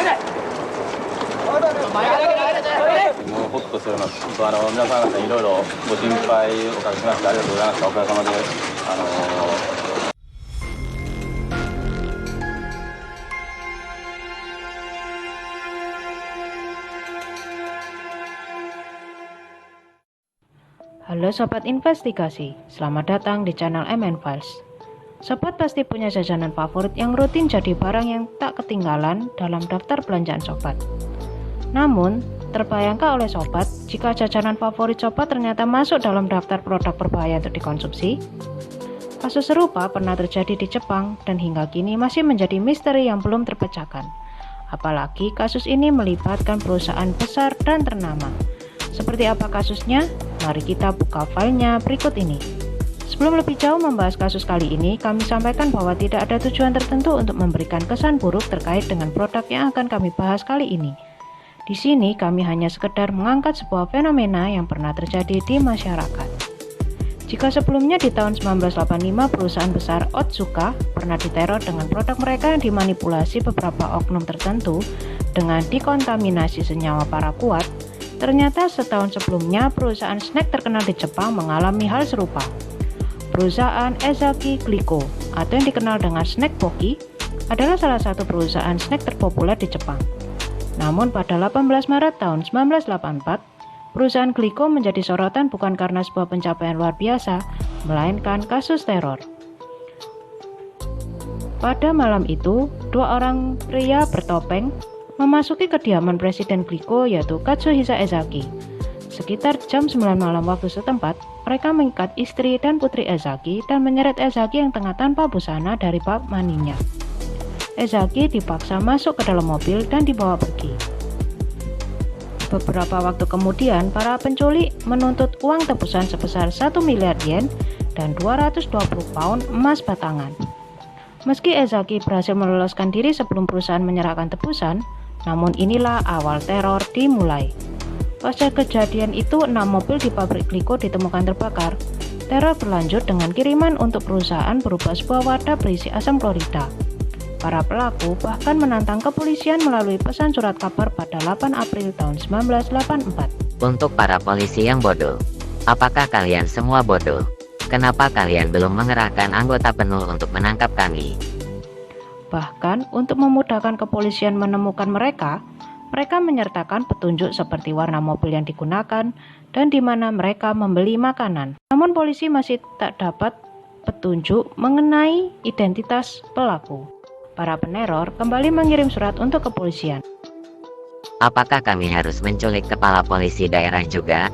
もうほっとするので、本当皆さん方いろいろご心配おかけしましてありがとうございました。おかげさまでHalo Sobat Investigasi, selamat datang di channel MN Files. Sobat pasti punya jajanan favorit yang rutin jadi barang yang tak ketinggalan dalam daftar belanjaan sobat. Namun, terbayangkah oleh sobat jika jajanan favorit sobat ternyata masuk dalam daftar produk berbahaya untuk dikonsumsi? Kasus serupa pernah terjadi di Jepang dan hingga kini masih menjadi misteri yang belum terpecahkan. Apalagi kasus ini melibatkan perusahaan besar dan ternama. Seperti apa kasusnya? Mari kita buka filenya berikut ini. Sebelum lebih jauh membahas kasus kali ini, kami sampaikan bahwa tidak ada tujuan tertentu untuk memberikan kesan buruk terkait dengan produk yang akan kami bahas kali ini. Di sini kami hanya sekedar mengangkat sebuah fenomena yang pernah terjadi di masyarakat. Jika sebelumnya di tahun 1985 perusahaan besar Otsuka pernah diteror dengan produk mereka yang dimanipulasi beberapa oknum tertentu dengan dikontaminasi senyawa paraquat, ternyata setahun sebelumnya perusahaan snack terkenal di Jepang mengalami hal serupa. Perusahaan Ezaki Glico atau yang dikenal dengan snack Pocky adalah salah satu perusahaan snack terpopuler di Jepang. Namun pada 18 Maret tahun 1984, perusahaan Glico menjadi sorotan bukan karena sebuah pencapaian luar biasa, melainkan kasus teror. Pada malam itu, dua orang pria bertopeng memasuki kediaman Presiden Glico yaitu Katsuhisa Ezaki. Sekitar jam 9 malam waktu setempat, mereka mengikat istri dan putri Ezaki dan menyeret Ezaki yang tengah tanpa busana dari bak maninya. Ezaki dipaksa masuk ke dalam mobil dan dibawa pergi. Beberapa waktu kemudian, para penculik menuntut uang tebusan sebesar 1 miliar yen dan 220 pound emas batangan. Meski Ezaki berhasil meloloskan diri sebelum perusahaan menyerahkan tebusan, namun inilah awal teror dimulai. Pasca kejadian itu, 6 mobil di pabrik Glico ditemukan terbakar. Teror berlanjut dengan kiriman untuk perusahaan berupa sebuah wadah berisi asam klorida. Para pelaku bahkan menantang kepolisian melalui pesan surat kabar pada 8 April tahun 1984. Untuk para polisi yang bodoh, apakah kalian semua bodoh? Kenapa kalian belum mengerahkan anggota penuh untuk menangkap kami? Bahkan untuk memudahkan kepolisian menemukan mereka menyertakan petunjuk seperti warna mobil yang digunakan dan di mana mereka membeli makanan. Namun polisi masih tak dapat petunjuk mengenai identitas pelaku. Para peneror kembali mengirim surat untuk kepolisian. Apakah kami harus menculik kepala polisi daerah juga?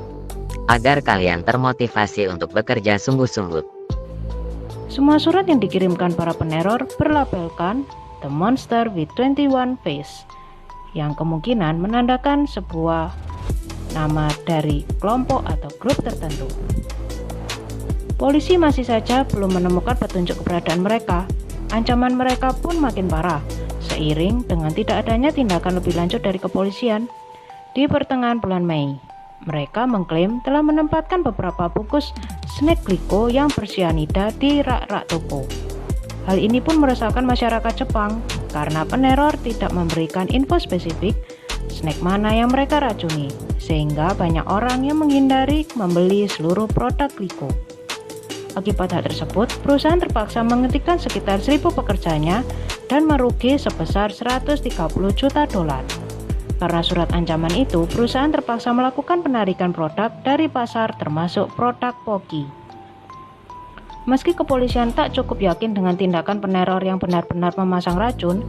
Agar kalian termotivasi untuk bekerja sungguh-sungguh. Semua surat yang dikirimkan para peneror berlabelkan The Monster with 21 Face, yang kemungkinan menandakan sebuah nama dari kelompok atau grup tertentu. Polisi masih saja belum menemukan petunjuk keberadaan mereka. Ancaman mereka pun makin parah, seiring dengan tidak adanya tindakan lebih lanjut dari kepolisian. Di pertengahan bulan Mei, mereka mengklaim telah menempatkan beberapa bungkus snack Glico yang bersianida di rak-rak toko. Hal ini pun meresahkan masyarakat Jepang karena peneror tidak memberikan info spesifik snack mana yang mereka racuni, sehingga banyak orang yang menghindari membeli seluruh produk Glico. Akibat hal tersebut, perusahaan terpaksa menghentikan sekitar 1.000 pekerjanya dan merugi sebesar 130 juta dolar. Karena surat ancaman itu, perusahaan terpaksa melakukan penarikan produk dari pasar termasuk produk Pocky. Meski kepolisian tak cukup yakin dengan tindakan peneror yang benar-benar memasang racun,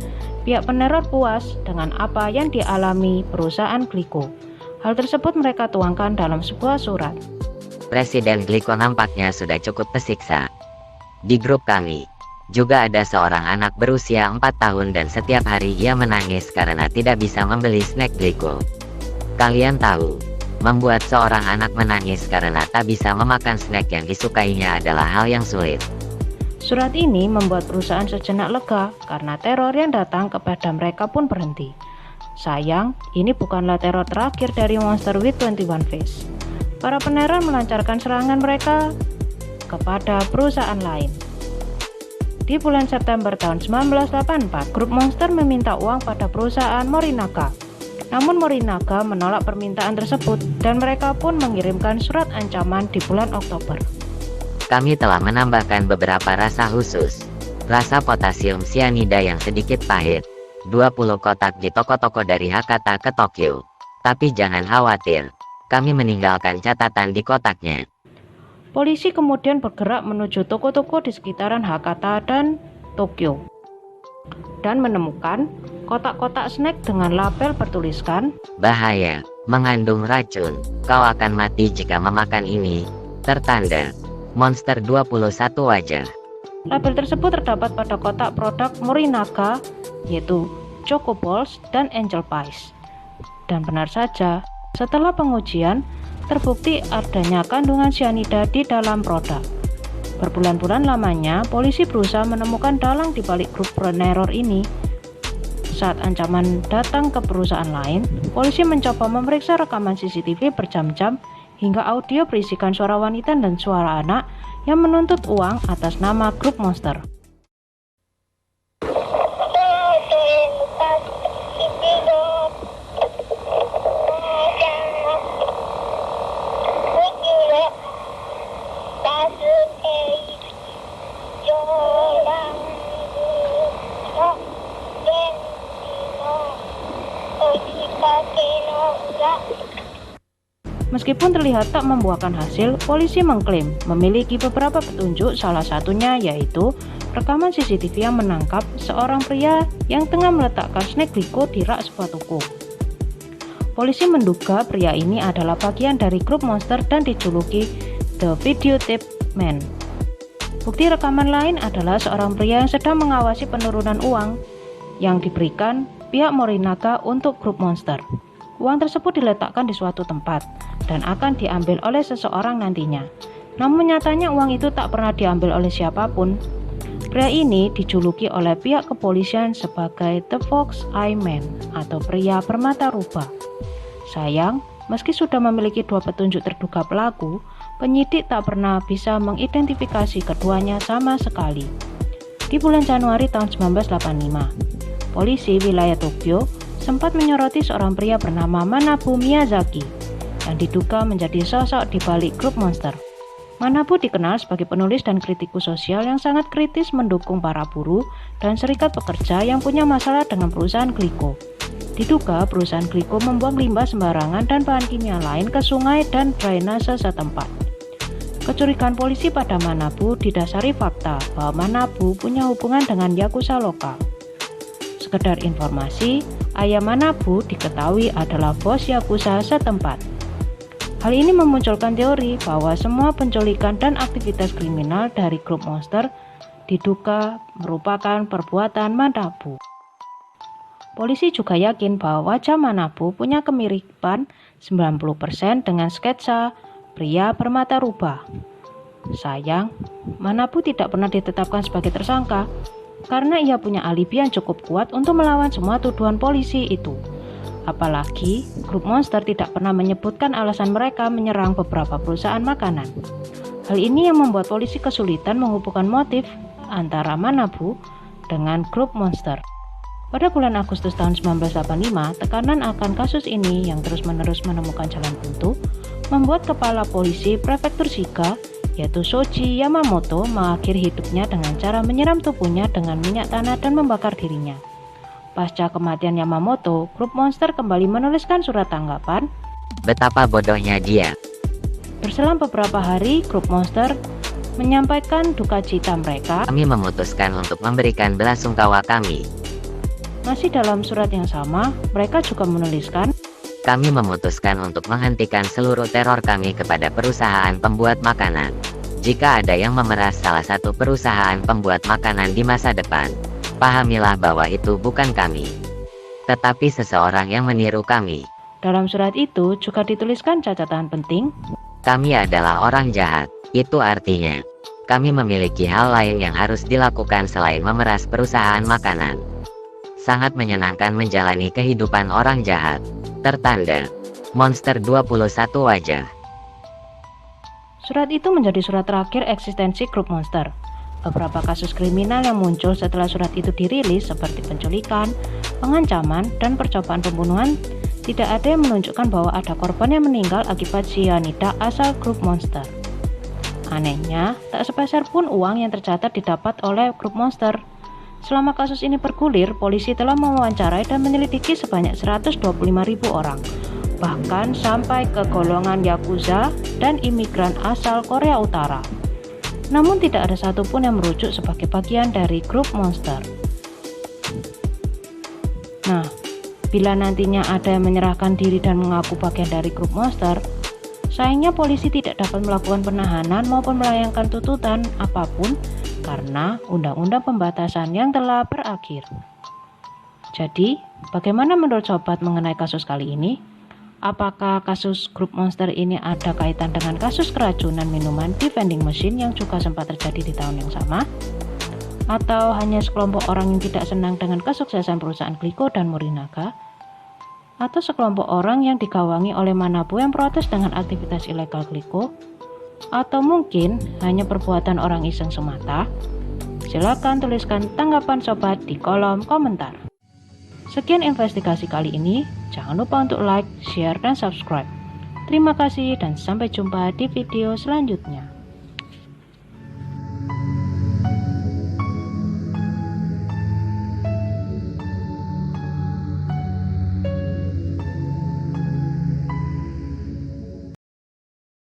pihak peneror puas dengan apa yang dialami perusahaan Glico. Hal tersebut mereka tuangkan dalam sebuah surat. Presiden Glico nampaknya sudah cukup tersiksa. Di grup kami juga ada seorang anak berusia 4 tahun dan setiap hari ia menangis karena tidak bisa membeli snack Glico. Kalian tahu, membuat seorang anak menangis karena tak bisa memakan snack yang disukainya adalah hal yang sulit. Surat ini membuat perusahaan sejenak lega karena teror yang datang kepada mereka pun berhenti. Sayang, ini bukanlah teror terakhir dari Monster with 21 Face. Para peneror melancarkan serangan mereka kepada perusahaan lain. Di bulan September tahun 1984, grup Monster meminta uang pada perusahaan Morinaga. Namun Morinaga menolak permintaan tersebut dan mereka pun mengirimkan surat ancaman di bulan Oktober. Kami telah menambahkan beberapa rasa khusus. Rasa potasium cyanida yang sedikit pahit. 20 kotak di toko-toko dari Hakata ke Tokyo. Tapi jangan khawatir, kami meninggalkan catatan di kotaknya. Polisi kemudian bergerak menuju toko-toko di sekitaran Hakata dan Tokyo dan menemukan kotak-kotak snack dengan label bertuliskan bahaya, mengandung racun, kau akan mati jika memakan ini, tertanda Monster 21 wajah. Label tersebut terdapat pada kotak produk Morinaga, yaitu Choco Balls dan Angel Pies. Dan benar saja, setelah pengujian, terbukti adanya kandungan cyanida di dalam produk. Berbulan-bulan lamanya, polisi berusaha menemukan dalang di balik grup peneror ini. Saat ancaman datang ke perusahaan lain, polisi mencoba memeriksa rekaman CCTV berjam-jam hingga audio berisikan suara wanita dan suara anak yang menuntut uang atas nama grup Monster. Meskipun terlihat tak membuahkan hasil, polisi mengklaim memiliki beberapa petunjuk, salah satunya yaitu rekaman CCTV yang menangkap seorang pria yang tengah meletakkan snack Glico di rak sebuah toko. Polisi menduga pria ini adalah bagian dari grup Monster dan dijuluki The Videotape Man. Bukti rekaman lain adalah seorang pria yang sedang mengawasi penurunan uang yang diberikan pihak Morinaga untuk grup Monster. Uang tersebut diletakkan di suatu tempat dan akan diambil oleh seseorang nantinya. Namun nyatanya uang itu tak pernah diambil oleh siapapun. Pria ini dijuluki oleh pihak kepolisian sebagai The Fox Eye Man atau pria bermata rubah. Sayang, meski sudah memiliki dua petunjuk terduga pelaku, penyidik tak pernah bisa mengidentifikasi keduanya sama sekali. Di bulan Januari tahun 1985, polisi wilayah Tokyo sempat menyoroti seorang pria bernama Manabu Miyazaki yang diduga menjadi sosok di balik grup Monster. Manabu dikenal sebagai penulis dan kritikus sosial yang sangat kritis mendukung para buruh dan serikat pekerja yang punya masalah dengan perusahaan Glico. Diduga perusahaan Glico membuang limbah sembarangan dan bahan kimia lain ke sungai dan drainase setempat. Kecurigaan polisi pada Manabu didasari fakta bahwa Manabu punya hubungan dengan yakuza lokal. Sekedar informasi, ayah Manabu diketahui adalah bos yakuza setempat. Hal ini memunculkan teori bahwa semua penculikan dan aktivitas kriminal dari grup Monster diduga merupakan perbuatan Manabu. Polisi juga yakin bahwa wajah Manabu punya kemiripan 90% dengan sketsa pria bermata rubah. Sayang, Manabu tidak pernah ditetapkan sebagai tersangka karena ia punya alibi yang cukup kuat untuk melawan semua tuduhan polisi itu. Apalagi, grup Monster tidak pernah menyebutkan alasan mereka menyerang beberapa perusahaan makanan. Hal ini yang membuat polisi kesulitan menghubungkan motif antara Manabu dengan grup Monster. Pada bulan Agustus tahun 1985, tekanan akan kasus ini yang terus-menerus menemukan jalan buntu membuat kepala polisi prefektur Shiga, yaitu Shoji Yamamoto, mengakhiri hidupnya dengan cara menyiram tubuhnya dengan minyak tanah dan membakar dirinya. Pasca kematian Yamamoto, grup Monster kembali menuliskan surat tanggapan. Betapa bodohnya dia. Berselang beberapa hari, grup Monster menyampaikan duka cita mereka. Kami memutuskan untuk memberikan belasungkawa kami. Masih dalam surat yang sama, mereka juga menuliskan, kami memutuskan untuk menghentikan seluruh teror kami kepada perusahaan pembuat makanan. Jika ada yang memeras salah satu perusahaan pembuat makanan di masa depan, pahamilah bahwa itu bukan kami, tetapi seseorang yang meniru kami. Dalam surat itu juga dituliskan catatan penting. Kami adalah orang jahat. Itu artinya, kami memiliki hal lain yang harus dilakukan selain memeras perusahaan makanan. Sangat menyenangkan menjalani kehidupan orang jahat. Tertanda, Monster 21 wajah. Surat itu menjadi surat terakhir eksistensi grup Monster. Beberapa kasus kriminal yang muncul setelah surat itu dirilis seperti penculikan, pengancaman, dan percobaan pembunuhan tidak ada yang menunjukkan bahwa ada korban yang meninggal akibat cyanida asal grup Monster. Anehnya, tak sepeser pun uang yang tercatat didapat oleh grup Monster. Selama kasus ini bergulir, polisi telah mewawancarai dan menyelidiki sebanyak 125.000 orang, bahkan sampai ke golongan Yakuza dan imigran asal Korea Utara. Namun tidak ada satupun yang merujuk sebagai bagian dari grup Monster. Nah, bila nantinya ada yang menyerahkan diri dan mengaku bagian dari grup Monster, sayangnya polisi tidak dapat melakukan penahanan maupun melayangkan tuntutan apapun karena undang-undang pembatasan yang telah berakhir. Jadi, bagaimana menurut sobat mengenai kasus kali ini? Apakah kasus grup Monster ini ada kaitan dengan kasus keracunan minuman di vending machine yang juga sempat terjadi di tahun yang sama? Atau hanya sekelompok orang yang tidak senang dengan kesuksesan perusahaan Glico dan Morinaga? Atau sekelompok orang yang digawangi oleh Manabu yang protes dengan aktivitas ilegal Glico? Atau mungkin hanya perbuatan orang iseng semata? Silakan tuliskan tanggapan sobat di kolom komentar. Sekian investigasi kali ini, jangan lupa untuk like, share, dan subscribe. Terima kasih dan sampai jumpa di video selanjutnya.